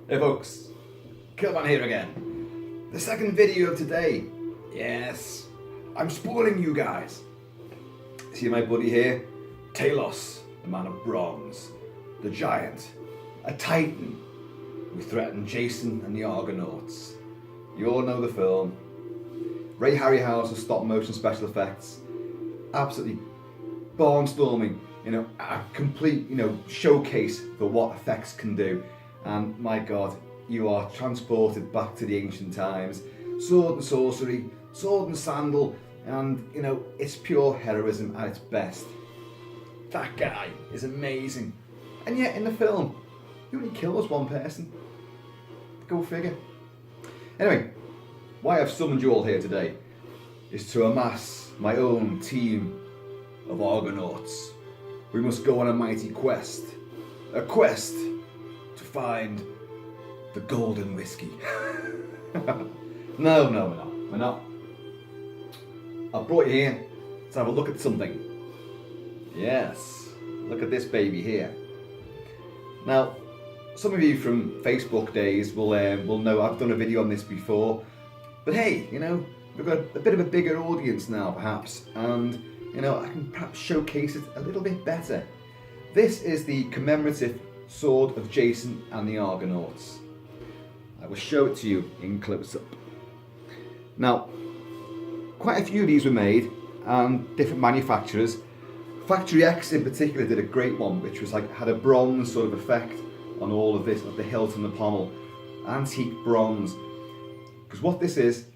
Hey folks, Kilt-Man here again. The second video of today. Yes, I'm spoiling you guys. See my buddy here? Talos, the man of bronze, the giant, a titan who threatened Jason and the Argonauts. You all know the film. Harryhausen stop motion special effects. Absolutely barnstorming, a complete, showcase for what effects can do. And my God, you are transported back to the ancient times. Sword and sorcery, sword and sandal, and it's pure heroism at its best. That guy is amazing. And yet in the film, he only kills one person. Go figure. Anyway, why I've summoned you all here today is to amass my own team of Argonauts. We must go on a mighty quest. A quest to find the golden whiskey. No, we're not. I brought you here to have a look at something. Yes, look at this baby here. Now, some of you from Facebook days will know I've done a video on this before, but hey, we've got a bit of a bigger audience now perhaps, and I can perhaps showcase it a little bit better. This is the commemorative sword of Jason and the Argonauts. I will show it to you in close-up. Now, quite a few of these were made, and different manufacturers. Factory X in particular did a great one, which was had a bronze sort of effect on all of this, of the hilt and the pommel, antique bronze. Because what this is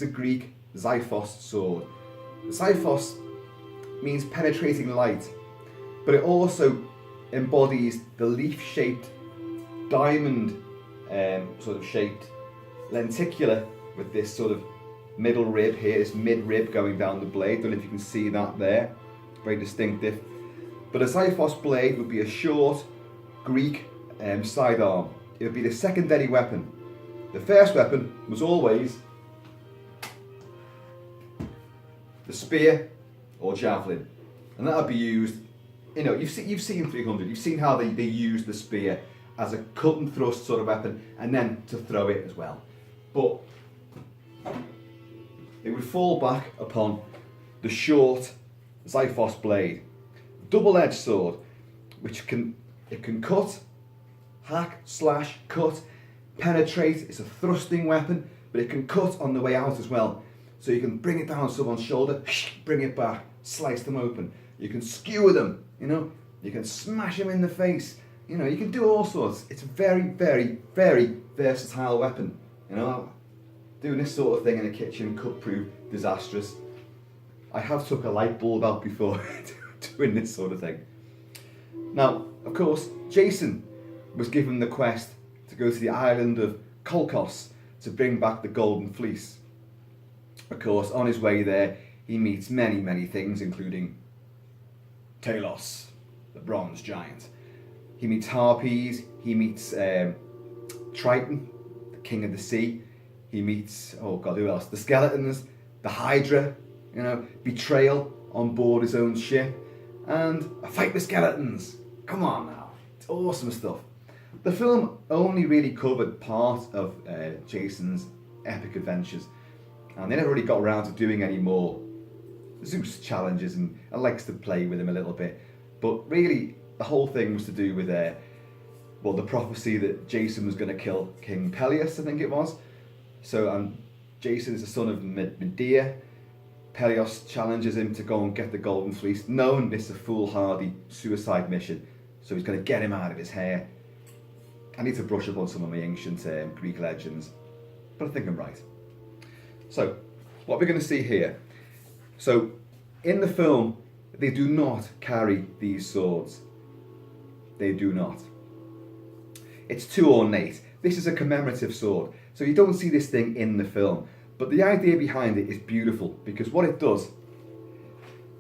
a Greek xiphos sword. Xiphos means penetrating light, but it also embodies the leaf-shaped, diamond sort of shaped lenticular with this sort of middle rib here, this mid-rib going down the blade. Don't know if you can see that there. Very distinctive. But a xiphos blade would be a short Greek sidearm. It would be the secondary weapon. The first weapon was always the spear or javelin, and that would be used. You've seen 300. You've seen how they use the spear as a cut and thrust sort of weapon, and then to throw it as well. But it would fall back upon the short xiphos blade, double-edged sword, which can cut, hack, slash, cut, penetrate. It's a thrusting weapon, but it can cut on the way out as well. So you can bring it down someone's shoulder, bring it back, slice them open. You can skewer them, you can smash them in the face. You can do all sorts. It's a very, very, very versatile weapon. Doing this sort of thing in a kitchen could prove disastrous. I have took a light bulb out before doing this sort of thing. Now, of course, Jason was given the quest to go to the island of Kolkos to bring back the Golden Fleece. Of course, on his way there, he meets many, many things, including Talos, the bronze giant. He meets Harpies, he meets Triton, the king of the sea. He meets, oh God, who else? The skeletons, the Hydra, betrayal on board his own ship, and a fight with skeletons. Come on now, it's awesome stuff. The film only really covered part of Jason's epic adventures, and they never really got around to doing any more Zeus challenges, and likes to play with him a little bit. But really, the whole thing was to do with the prophecy that Jason was going to kill King Peleus, I think it was. So, Jason is the son of Medea. Peleus challenges him to go and get the Golden Fleece, knowing this is a foolhardy suicide mission. So he's going to get him out of his hair. I need to brush up on some of my ancient Greek legends, but I think I'm right. So, what we're going to see here. So, in the film, they do not carry these swords. They do not. It's too ornate. This is a commemorative sword, so you don't see this thing in the film. But the idea behind it is beautiful, because what it does,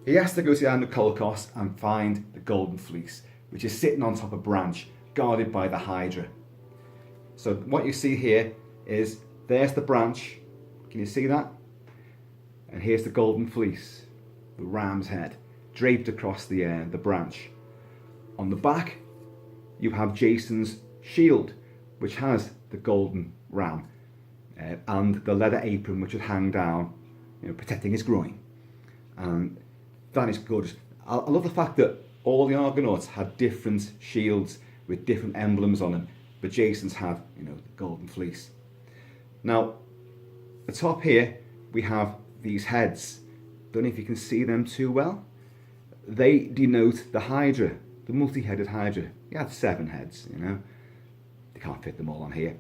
he has to go to the island of Kolkos and find the Golden Fleece, which is sitting on top of a branch, guarded by the Hydra. So what you see here is, there's the branch, can you see that? And here's the Golden Fleece, the ram's head, draped across the branch. On the back, you have Jason's shield, which has the golden ram and the leather apron which would hang down, protecting his groin. And that is gorgeous. I love the fact that all the Argonauts had different shields with different emblems on them, but Jason's had, the Golden Fleece. Now, the top here, we have these heads. Don't know if you can see them too well. They denote the Hydra, the multi-headed Hydra. He had 7 heads, They can't fit them all on here.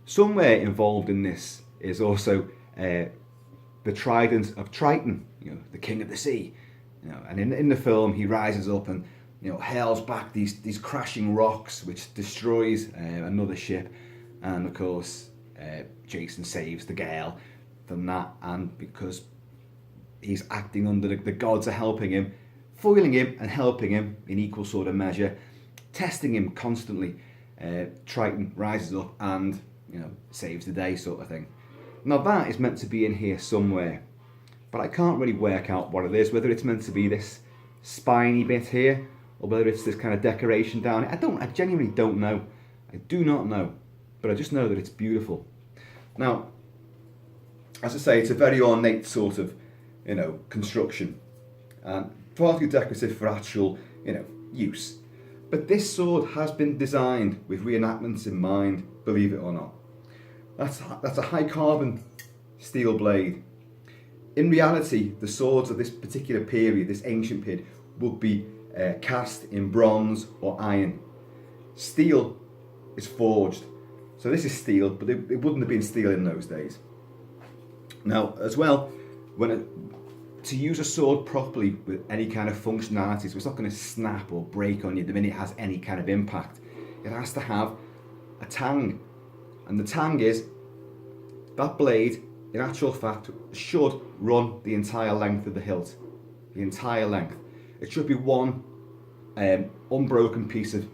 Somewhere involved in this is also the trident of Triton, the king of the sea. And in the film, he rises up and hails back these crashing rocks, which destroys another ship. And of course, Jason saves the girl from that, and because he's acting under the gods are helping him, foiling him and helping him in equal sort of measure, testing him constantly. Triton rises up and saves the day, sort of thing. Now that is meant to be in here somewhere, but I can't really work out what it is, whether it's meant to be this spiny bit here, or whether it's this kind of decoration down it. I genuinely don't know. I do not know, but I just know that it's beautiful. Now, as I say, it's a very ornate sort of, construction, and far too decorative for actual, use. But this sword has been designed with reenactments in mind, believe it or not. That's a high carbon steel blade. In reality, the swords of this particular period, this ancient period, would be cast in bronze or iron. Steel is forged. So this is steel, but it wouldn't have been steel in those days. Now, as well, to use a sword properly with any kind of functionality, so it's not going to snap or break on you the minute it has any kind of impact, it has to have a tang. And the tang is, that blade, in actual fact, should run the entire length of the hilt. The entire length. It should be one unbroken piece of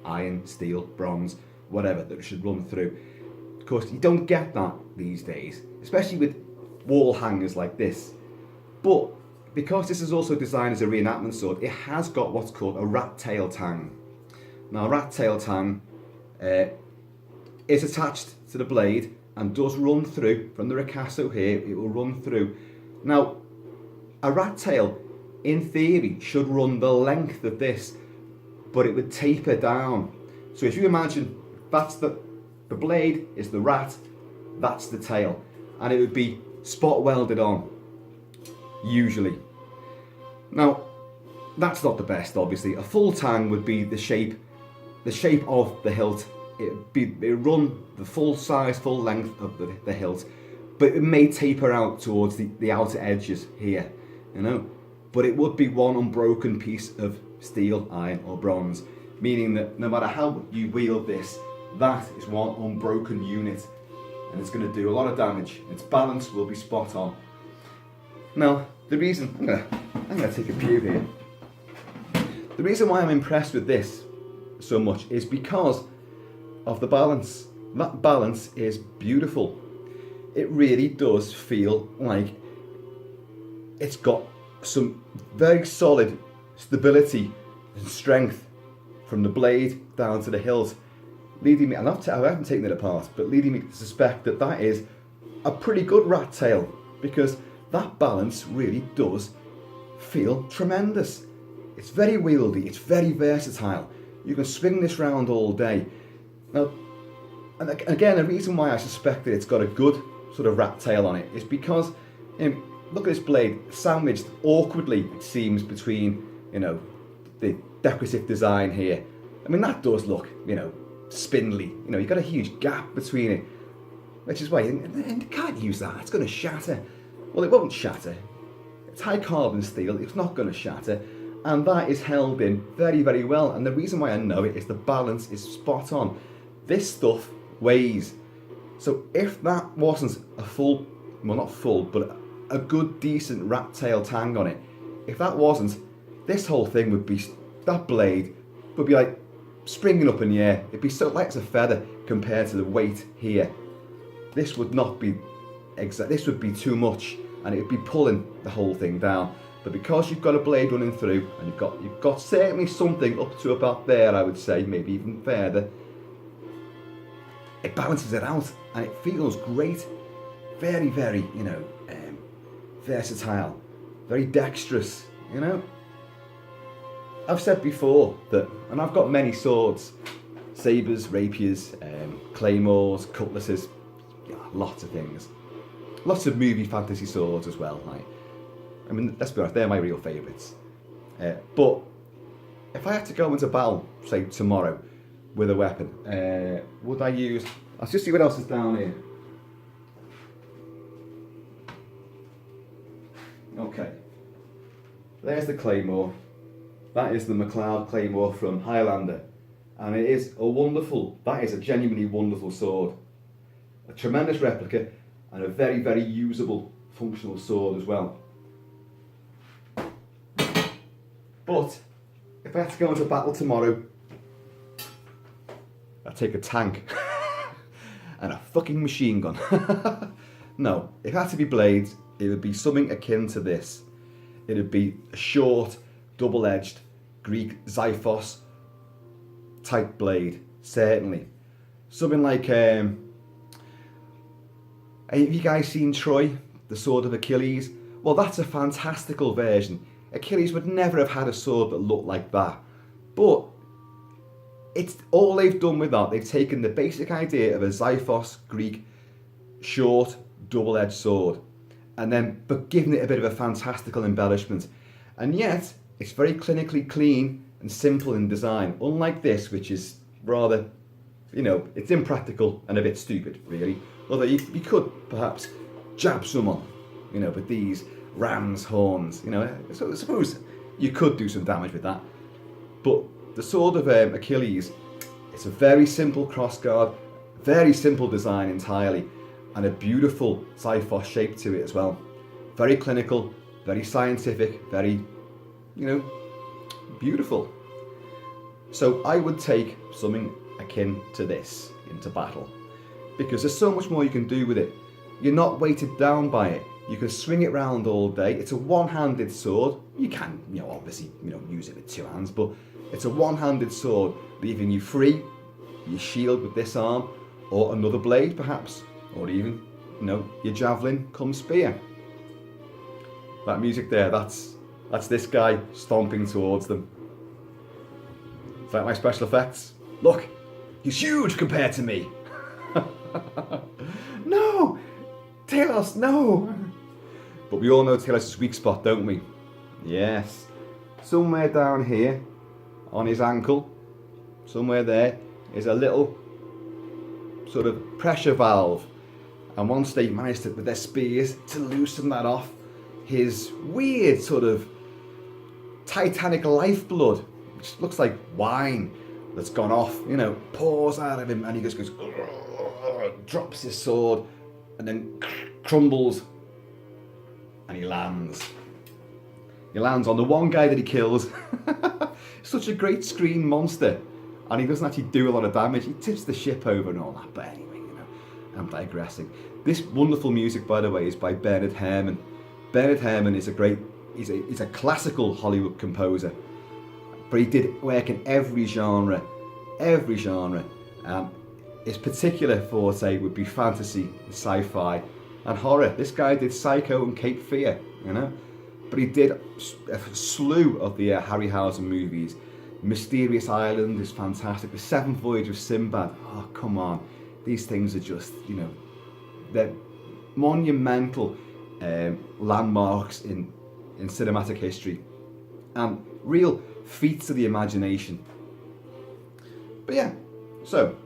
iron, steel, bronze, whatever, that it should run through. Of course, you don't get that these days, especially with wall hangers like this. But because this is also designed as a reenactment sword, it has got what's called a rat tail tang. Now, a rat tail tang is attached to the blade and does run through, from the ricasso here, it will run through. Now, a rat tail, in theory, should run the length of this, but it would taper down. So if you imagine, that's the blade is the rat, that's the tail, and it would be spot welded on, usually. Now, that's not the best, obviously. A full tang would be the shape of the hilt. It run the full size, full length of the hilt, but it may taper out towards the outer edges here, But it would be one unbroken piece of steel, iron, or bronze, meaning that no matter how you wield this, that is one unbroken unit, and it's going to do a lot of damage. Its balance will be spot on. Now, the reason I'm going to take a view here. The reason why I'm impressed with this so much is because of the balance. That balance is beautiful. It really does feel like it's got some very solid stability and strength from the blade down to the hilt, leading me, and I haven't taken it apart, but leading me to suspect that that is a pretty good rat tail, because that balance really does feel tremendous. It's very wieldy, it's very versatile. You can swing this round all day. Now, and again, the reason why I suspect that it's got a good sort of rat tail on it is because, look at this blade, sandwiched awkwardly, it seems, between, the decorative design here. I mean, that does look, spindly. You've got a huge gap between it, which is why you can't use that. It's going to shatter. Well, it won't shatter. It's high carbon steel. It's not going to shatter. And that is held in very, very well. And the reason why I know it is the balance is spot on. This stuff weighs. So if that wasn't a full, well, not full, but a good, decent rat tail tang on it, if that wasn't, this whole thing would be, that blade would be like springing up in the air. It'd be so light as a feather compared to the weight here. This would not be exact. This would be too much, and it would be pulling the whole thing down. But because you've got a blade running through, and you've got certainly something up to about there, I would say, maybe even further, it balances it out and it feels great. Very, very, versatile, very dexterous, I've said before that, and I've got many swords, sabres, rapiers, claymores, cutlasses, lots of things. Lots of movie fantasy swords as well. Let's be honest, they're my real favourites. But if I had to go into battle, say tomorrow, with a weapon, would I use... Let's just see what else is down here. Okay. There's the claymore. That is the MacLeod claymore from Highlander. And it is that is a genuinely wonderful sword. A tremendous replica and a very, very usable, functional sword as well. But if I had to go into battle tomorrow, I'd take a tank and a fucking machine gun. No, if it had to be blades, it would be something akin to this. It would be a short, double-edged Greek xiphos type blade, certainly. Something like, have you guys seen Troy, the sword of Achilles? Well, that's a fantastical version. Achilles would never have had a sword that looked like that. But it's all they've done with that. They've taken the basic idea of a xiphos Greek short, double-edged sword but given it a bit of a fantastical embellishment. And yet, it's very clinically clean and simple in design, unlike this, which is rather, it's impractical and a bit stupid, really. Although you could perhaps jab someone, with these ram's horns, So I suppose you could do some damage with that. But the sword of Achilles, it's a very simple crossguard, very simple design entirely, and a beautiful xiphos shape to it as well. Very clinical, very scientific, very, beautiful. So I would take something akin to this into battle, because there's so much more you can do with it. You're not weighted down by it. You can swing it round all day. It's a one-handed sword. You can, obviously, use it with two hands, but it's a one-handed sword, leaving you free. Your shield with this arm, or another blade perhaps, or even, your javelin come spear. That music there, that's this guy stomping towards them. Is that my special effects? Look, he's huge compared to me. No, Talos, no. But we all know Talos' weak spot, don't we? Yes. Somewhere down here, on his ankle, somewhere there, is a little sort of pressure valve. And once they managed to, with their spears, to loosen that off, his weird sort of titanic lifeblood, which looks like wine that's gone off, pours out of him, and he just goes, drops his sword, and then crumbles, and he lands. He lands on the one guy that he kills. Such a great screen monster, and he doesn't actually do a lot of damage. He tips the ship over and all that, but anyway, I'm digressing. This wonderful music, by the way, is by Bernard Herrmann. Bernard Herrmann is he's a classical Hollywood composer, but he did work in every genre. His particular forte would be fantasy, sci-fi, and horror. This guy did Psycho and Cape Fear, but he did a slew of the Harryhausen movies. Mysterious Island is fantastic. The Seventh Voyage of Sinbad. Oh, come on. These things are just, they're monumental landmarks in cinematic history and real feats of the imagination. But yeah, so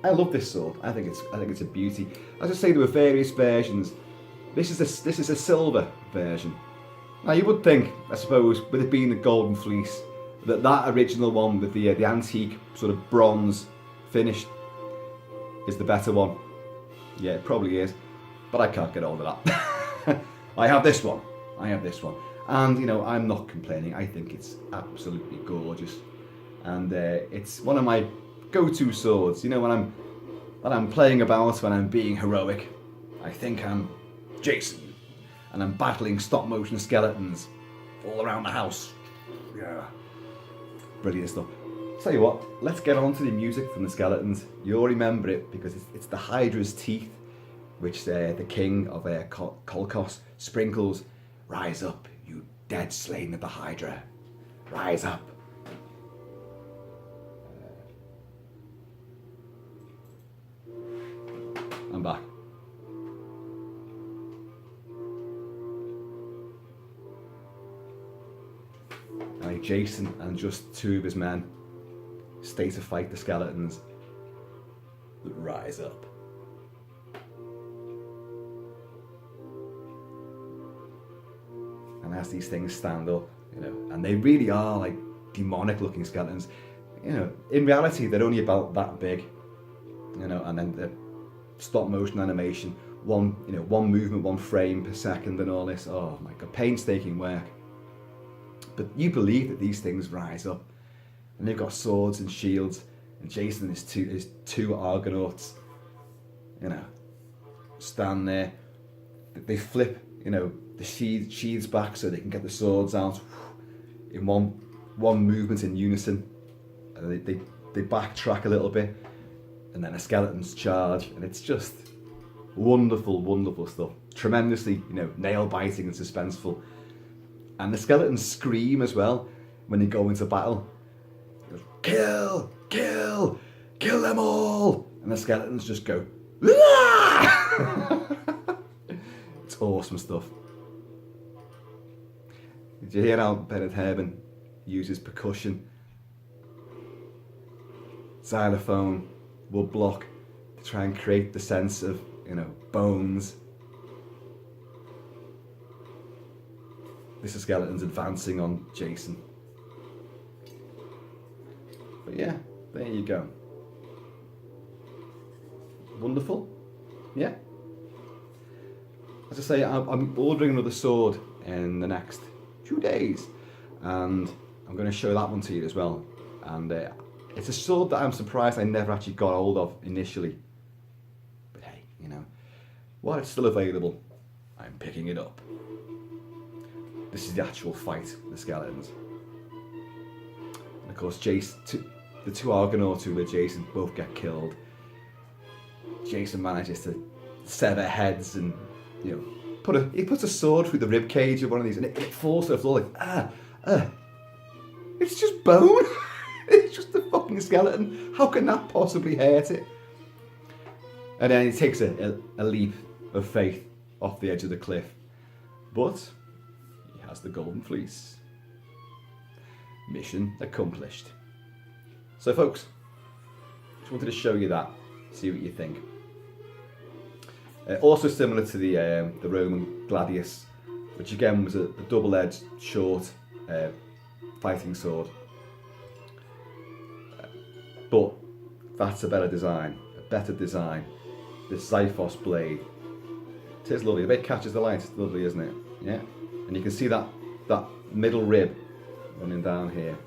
I love this sword. I think it's a beauty. As I say, there were various versions. This is a silver version. Now you would think, I suppose, with it being the Golden Fleece, that original one with the antique sort of bronze finish is the better one. Yeah, it probably is, but I can't get hold of that. I have this one, and I'm not complaining. I think it's absolutely gorgeous, and it's one of my go-to swords. When I'm playing about, when I'm being heroic, I think I'm Jason, and I'm battling stop-motion skeletons all around the house. Yeah, brilliant stuff. Tell you what, let's get on to the music from the skeletons. You all remember it because it's the Hydra's teeth, which the king of Kolkos sprinkles. Rise up, you dead slain of the Hydra. Rise up. I'm back. Right, Jason and just two of his men stay to fight the skeletons that rise up. And as these things stand up, you know, and they really are like demonic looking skeletons, you know, in reality they're only about that big, you know, and then the stop motion animation, one movement, one frame per second and all this. Oh my god, painstaking work. But you believe that these things rise up, and they've got swords and shields, and Jason is two Argonauts, you know, stand there. They flip, you know, the sheaths back so they can get the swords out in one movement in unison. And they backtrack a little bit, and then the skeletons charge, and it's just wonderful, wonderful stuff. Tremendously, you know, nail biting and suspenseful. And the skeletons scream as well when they go into battle. Kill, kill, kill them all! And the skeletons just go, it's awesome stuff. Did you hear how Bernard Herrmann uses percussion, xylophone, wood block to try and create the sense of, you know, bones? This is skeletons advancing on Jason. But yeah, there you go. Wonderful. Yeah. As I say, I'm ordering another sword in the next 2 days, and I'm going to show that one to you as well. And it's a sword that I'm surprised I never actually got hold of initially. But hey, you know, while it's still available, I'm picking it up. This is the actual fight with the skeletons. And of course, the two Argonauts who were Jason both get killed. Jason manages to sever heads and, you know, he puts a sword through the rib cage of one of these, and it falls to the floor like, it's just bone. It's just a fucking skeleton. How can that possibly hurt it? And then he takes a leap of faith off the edge of the cliff. But has the Golden Fleece. Mission accomplished. So folks, just wanted to show you that, see what you think. Also similar to the Roman gladius, which again was a double-edged, short fighting sword. But that's a better design, The xiphos blade. It is lovely, the bit catches the light, it's lovely, isn't it? Yeah. And you can see that middle rib running down here.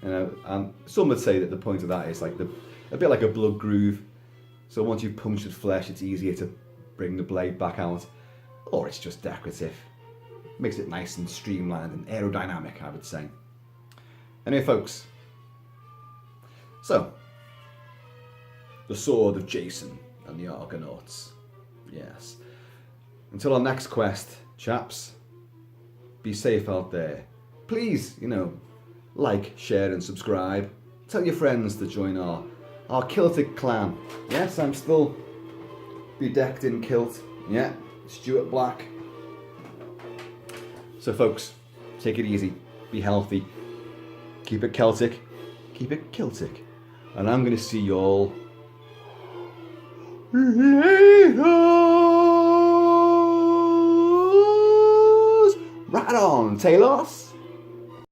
You know, and some would say that the point of that is like a bit like a blood groove. So once you've punctured flesh, it's easier to bring the blade back out. Or it's just decorative. Makes it nice and streamlined and aerodynamic, I would say. Anyway, folks. So, the sword of Jason and the Argonauts. Yes. Until our next quest, chaps. Be safe out there. Please, you know, like, share and subscribe. Tell your friends to join our Celtic clan. Yes, I'm still bedecked in kilt. Yeah, Stuart Black. So folks, take it easy. Be healthy. Keep it Celtic. Keep it Celtic. And I'm going to see you all later. Right on, Talos.